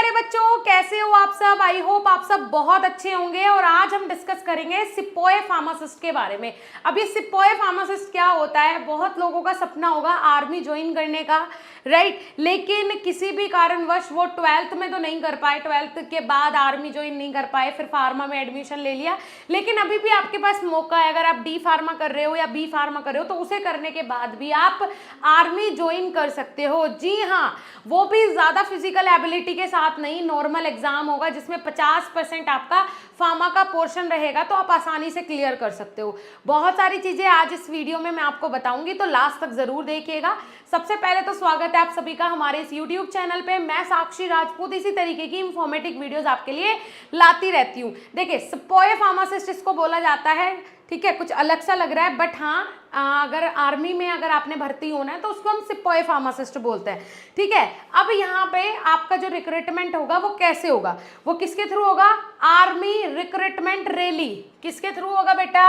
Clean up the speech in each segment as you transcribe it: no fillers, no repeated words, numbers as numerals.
प्यारे बच्चों, कैसे हो आप सब। आई होप आप सब बहुत अच्छे होंगे। और आज हम डिस्कस करेंगे सिपोए फार्मासिस्ट के बारे में। अब ये सिपोए फार्मासिस्ट क्या होता है, बहुत लोगों का सपना होगा आर्मी ज्वाइन करने का, राइट। लेकिन किसी भी कारणवश वो 12th में तो नहीं कर पाए, 12th के बाद आर्मी ज्वाइन नहीं कर पाए, फिर फार्मा में एडमिशन ले लिया। लेकिन अभी भी आपके पास मौका है, अगर आप डी फार्मा कर रहे हो या बी फार्मा कर रहे हो तो उसे करने के बाद भी आप आर्मी ज्वाइन कर सकते हो। जी हाँ, वो भी ज़्यादा फिजिकल एबिलिटी के साथ नहीं, नॉर्मल एग्जाम होगा जिसमें 50% आपका फार्मा का पोर्शन रहेगा, तो आप आसानी से क्लियर कर सकते हो। बहुत सारी चीज़ें आज इस वीडियो में मैं आपको बताऊंगी, तो लास्ट तक ज़रूर देखिएगा। सबसे पहले तो स्वागत है आप सभी का हमारे इस यूट्यूब चैनल पे। मैं साक्षी राजपूत इसी तरीके की इंफॉर्मेटिव वीडियोस आपके लिए लाती रहती हूँ। देखिए, सिपोए फार्मासिस्ट इसको बोला जाता है, ठीक है। कुछ अलग सा लग रहा है, बट हाँ, अगर आर्मी में अगर आपने भर्ती होना है तो उसको हम सिपोए फार्मासिस्ट बोलते हैं, ठीक है। अब यहाँ पे आपका जो रिक्रूटमेंट होगा वो कैसे होगा, वो किसके थ्रू होगा? Army recruitment rally. किसके थ्रू होगा बेटा?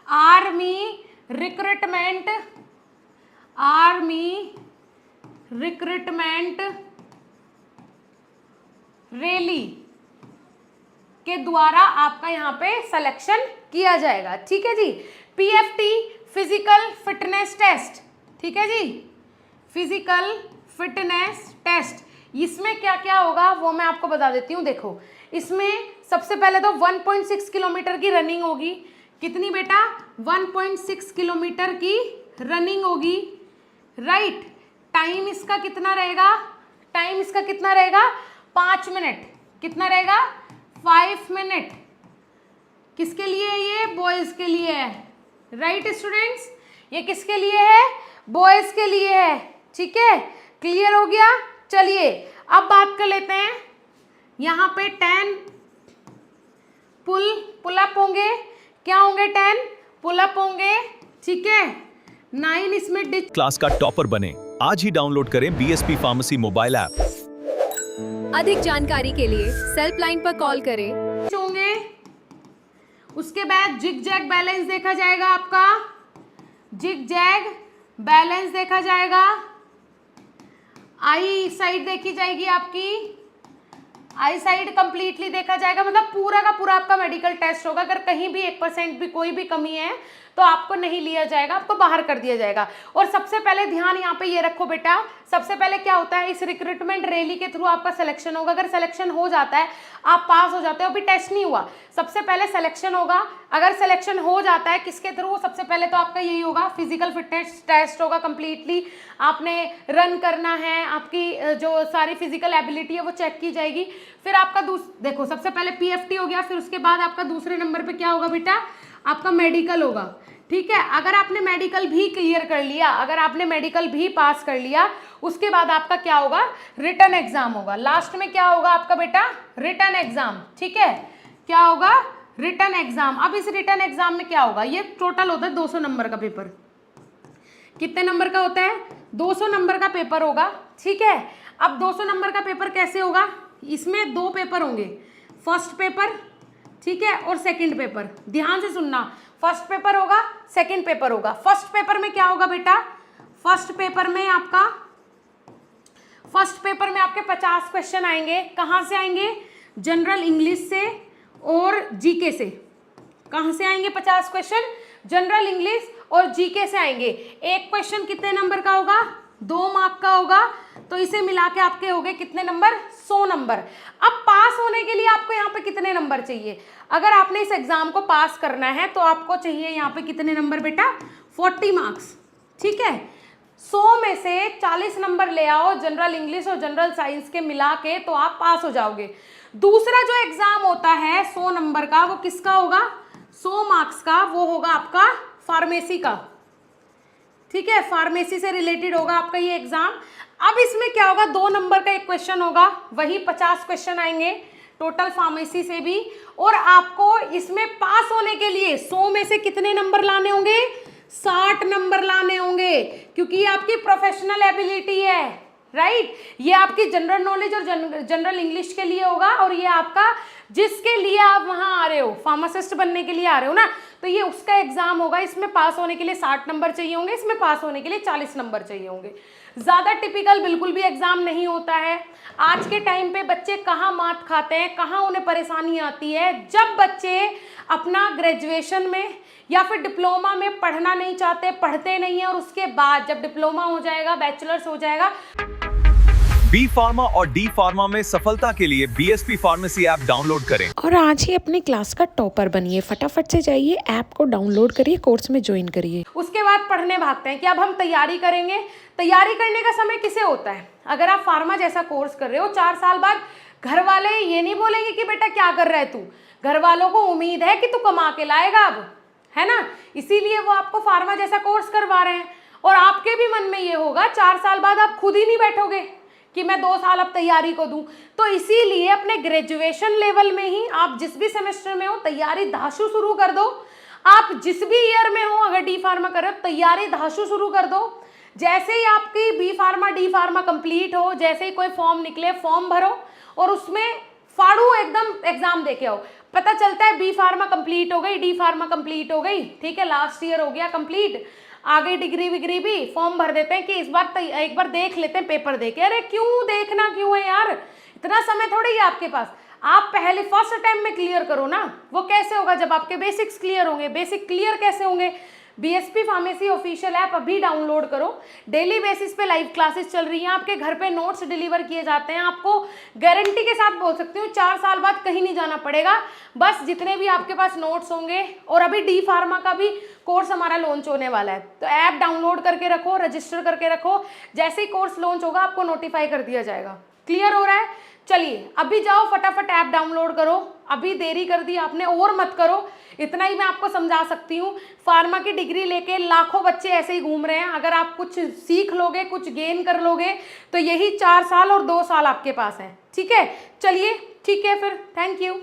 आर्मी रिक्रूटमेंट रैली के द्वारा आपका यहाँ पे सिलेक्शन किया जाएगा, ठीक है जी। पीएफटी फिजिकल फिटनेस टेस्ट, ठीक है जी, फिजिकल फिटनेस टेस्ट। इसमें क्या क्या होगा वो मैं आपको बता देती हूँ। देखो, इसमें सबसे पहले तो 1.6 किलोमीटर की रनिंग होगी। कितनी बेटा? 1.6 किलोमीटर की रनिंग होगी, राइट। टाइम इसका कितना रहेगा? 5 मिनट। कितना रहेगा? 5 मिनट। किसके लिए है ये? बॉयज के लिए है, राइट स्टूडेंट्स। ये किसके लिए है? बॉयज के लिए है, ठीक है। क्लियर हो गया? चलिए अब बात कर लेते हैं। यहाँ पे 10 पुल अप होंगे। क्या होंगे? 10 पुल अप होंगे, ठीक है। 9 इसमें क्लास का टॉपर बने। आज ही डाउनलोड करें बीएसपी फार्मेसी मोबाइल ऐप। अधिक जानकारी के लिए हेल्पलाइन पर कॉल करें। होंगे। उसके बाद जिग जैग बैलेंस देखा जाएगा आपका, जिग जैग बैलेंस देखा जाएगा। आई साइड देखी जाएगी आपकी, आई साइड कंप्लीटली देखा जाएगा। मतलब पूरा का पूरा आपका मेडिकल टेस्ट होगा। अगर कहीं भी 1% भी कोई भी कमी है तो आपको नहीं लिया जाएगा, आपको बाहर कर दिया जाएगा। और सबसे पहले ध्यान यहाँ पे ये रखो बेटा, सबसे पहले क्या होता है, इस रिक्रूटमेंट रैली के थ्रू आपका सिलेक्शन होगा। अगर सिलेक्शन हो जाता है, आप पास हो जाते हो, अभी टेस्ट नहीं हुआ, सबसे पहले सिलेक्शन होगा। अगर सिलेक्शन हो जाता है किसके थ्रू? सबसे पहले तो आपका यही होगा, फिजिकल फिटनेस टेस्ट होगा। कंप्लीटली आपने रन करना है, आपकी जो सारी फिजिकल एबिलिटी है वो चेक की जाएगी। फिर आपका देखो, सबसे पहले पीएफटी हो गया, फिर उसके बाद आपका दूसरे नंबर पे क्या होगा बेटा? आपका मेडिकल होगा, ठीक है। अगर आपने मेडिकल भी क्लियर कर लिया, अगर आपने मेडिकल भी पास कर लिया, उसके बाद आपका क्या होगा? रिटन एग्जाम होगा। लास्ट में क्या होगा आपका बेटा? रिटन एग्जाम, ठीक है। क्या होगा? Written exam. अब इस रिटन एग्जाम में क्या होगा? ये टोटल होता है 200 नंबर का पेपर। कितने नंबर का होता है? 200 नंबर का पेपर होगा, ठीक है। अब 200 नंबर का पेपर कैसे होगा? इसमें 2 पेपर होंगे, फर्स्ट पेपर, ठीक है, और सेकंड पेपर। ध्यान से सुनना, फर्स्ट पेपर होगा, सेकंड पेपर होगा। फर्स्ट पेपर में क्या होगा बेटा? फर्स्ट पेपर में आपके 50 क्वेश्चन आएंगे। कहाँ से आएंगे? जनरल इंग्लिश से और जीके से। कहाँ से आएंगे 50 क्वेश्चन? जनरल इंग्लिश और जीके से आएंगे। एक क्वेश्चन कितने नंबर का होगा? 2 मार्क का होगा। तो इसे मिला के आपके हो गए कितने नंबर? 100 नंबर। अब पास होने के लिए आपको यहाँ पे कितने नंबर चाहिए? अगर आपने इस एग्जाम को पास करना है तो आपको चाहिए यहाँ पे कितने नंबर बेटा? 40 मार्क्स, ठीक है। 100 में से 40 नंबर ले आओ जनरल इंग्लिश और जनरल साइंस के मिला के, तो आप पास हो जाओगे। दूसरा जो एग्जाम होता है 100 नंबर का, वो किसका होगा? 100 मार्क्स का, वो होगा आपका फार्मेसी का, ठीक है। फार्मेसी से रिलेटेड होगा आपका ये एग्जाम। अब इसमें क्या होगा? 2 नंबर का एक क्वेश्चन होगा, वही 50 क्वेश्चन आएंगे टोटल फार्मेसी से भी। और आपको इसमें पास होने के लिए 100 में से कितने नंबर लाने होंगे? 60 नंबर लाने होंगे, क्योंकि ये आपकी प्रोफेशनल एबिलिटी है, राइट। ये आपकी जनरल नॉलेज और जनरल इंग्लिश के लिए होगा, और ये आपका जिसके लिए आप वहां आ रहे हो, फार्मासिस्ट बनने के लिए आ रहे हो ना, तो ये उसका एग्जाम होगा। इसमें पास होने के लिए 60 नंबर चाहिए होंगे, इसमें पास होने के लिए 40 नंबर चाहिए होंगे। ज़्यादा टिपिकल बिल्कुल भी एग्ज़ाम नहीं होता है। आज के टाइम पे बच्चे कहाँ मात खाते हैं, कहाँ उन्हें परेशानी आती है, जब बच्चे अपना ग्रेजुएशन में या फिर डिप्लोमा में पढ़ना नहीं चाहते, पढ़ते नहीं हैं, और उसके बाद जब डिप्लोमा हो जाएगा, बैचलर्स हो जाएगा। बी फार्मा और डी फार्मा में सफलता के लिए बीएसपी फार्मेसी ऐप डाउनलोड करें और आज ही अपनी क्लास का टॉपर बनिए। फटाफट से जाइए, ऐप को डाउनलोड करिए, कोर्स में ज्वाइन करिए। उसके बाद पढ़ने भागते हैं कि अब हम तैयारी करेंगे। तैयारी करने का समय किसे होता है? अगर आप फार्मा जैसा कोर्स कर रहे हो, 4 साल बाद घर वाले ये नहीं बोलेंगे कि बेटा क्या कर रहा है तू। घर वालों को उम्मीद है कि तू कमा के लाएगा अब, है ना, इसीलिए वो आपको फार्मा जैसा कोर्स करवा रहे हैं। और आपके भी मन में ये होगा 4 साल बाद आप खुद ही नहीं बैठोगे कि मैं 2 साल अब तैयारी को दूं। तो इसीलिए अपने ग्रेजुएशन लेवल में ही आप जिस भी सेमेस्टर में हो तैयारी धांसू शुरू कर दो। आप जिस भी ईयर में हो, अगर डी फार्मा कर रहे हो, तैयारी धांसू शुरू कर दो। जैसे ही आपकी B pharma D pharma complete हो, जैसे ही कोई फॉर्म निकले, फॉर्म भरो और उसमें फाड़ू एकदम एग्जाम दे के आओ। पता चलता है बी फार्मा कंप्लीट हो गई, डी फार्मा कंप्लीट हो गई, ठीक है, लास्ट ईयर हो गया कंप्लीट, आ गई डिग्री विग्री भी, फॉर्म भर देते हैं कि इस बार एक बार देख लेते हैं पेपर देके। अरे क्यों देखना, क्यों है यार, इतना समय थोड़ी है आपके पास। आप पहले फर्स्ट अटेम्प्ट में क्लियर करो ना। वो कैसे होगा? जब आपके बेसिक्स क्लियर होंगे। बेसिक क्लियर कैसे होंगे? बीएसपी फार्मेसी ऑफिशियल ऐप अभी डाउनलोड करो। डेली बेसिस पे लाइव क्लासेस चल रही हैं, आपके घर पे नोट्स डिलीवर किए जाते हैं। आपको गारंटी के साथ बोल सकती हूँ 4 साल बाद कहीं नहीं जाना पड़ेगा। बस जितने भी आपके पास नोट्स होंगे, और अभी डी फार्मा का भी कोर्स हमारा लॉन्च होने वाला है, तो ऐप डाउनलोड करके रखो, रजिस्टर करके रखो। जैसे ही कोर्स लॉन्च होगा आपको नोटिफाई कर दिया जाएगा। क्लियर हो रहा है? चलिए अभी जाओ फटाफट ऐप डाउनलोड करो। अभी देरी कर दी आपने, और मत करो। इतना ही मैं आपको समझा सकती हूँ। फार्मा की डिग्री लेके लाखों बच्चे ऐसे ही घूम रहे हैं। अगर आप कुछ सीख लोगे, कुछ गेन कर लोगे, तो यही 4 साल और 2 साल आपके पास है। ठीक है, चलिए ठीक है फिर, थैंक यू।